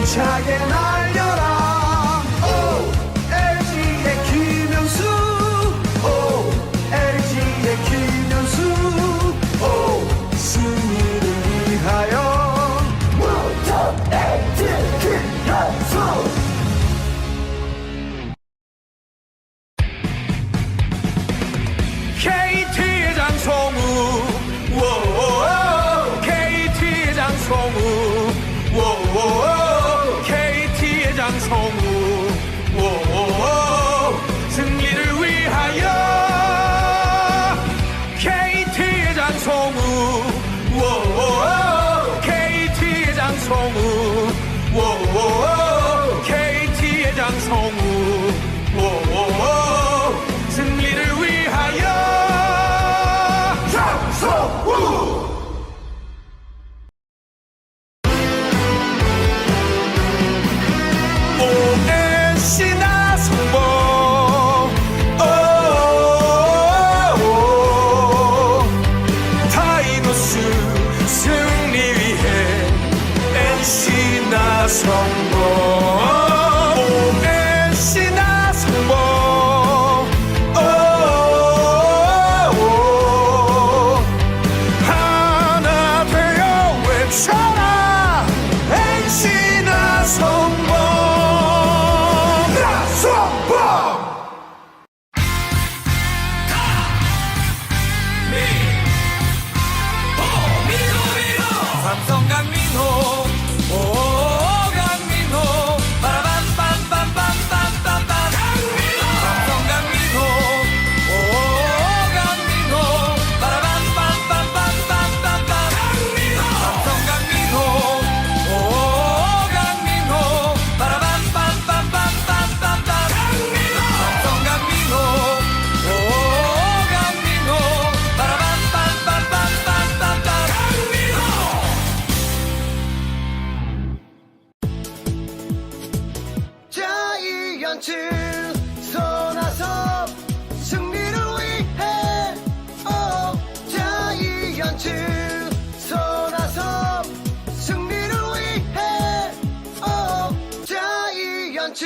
힘차게 날려라. 오 LG의 김현수, 오 LG의 김현수, 오 승리를 위하여 모두 LG 김현수. KT의 장성우, KT의 장성우, KT의 장성우, 승리를 위하여 KT의 장성우, KT의 장성우, KT의 장성우, 승리를 위하여 장성우. ONC 나성범, 타이노스 승리 위해 NC 나성범, ONC 나성범, 하나 되어 외쳐라 NC 나성범. 삼성 강민호, 오 강민호, 빠라밤빰빰빰빰빰빰 강민호. 삼성 강민호, 오 강민호, 빠라밤빰빰빰빰빰빰 강민호. 삼성 강민호, 오 강민호, 빠라밤빰빰빰빰빰빰 강민호. 삼성 강민호, 오 강민호, 빠라밤빰빰빰빰빰빰 강민호. 자이언츠 손아섭 승리를 위해, 오 자이언츠 손아섭 승리를 위해, 오 자이언츠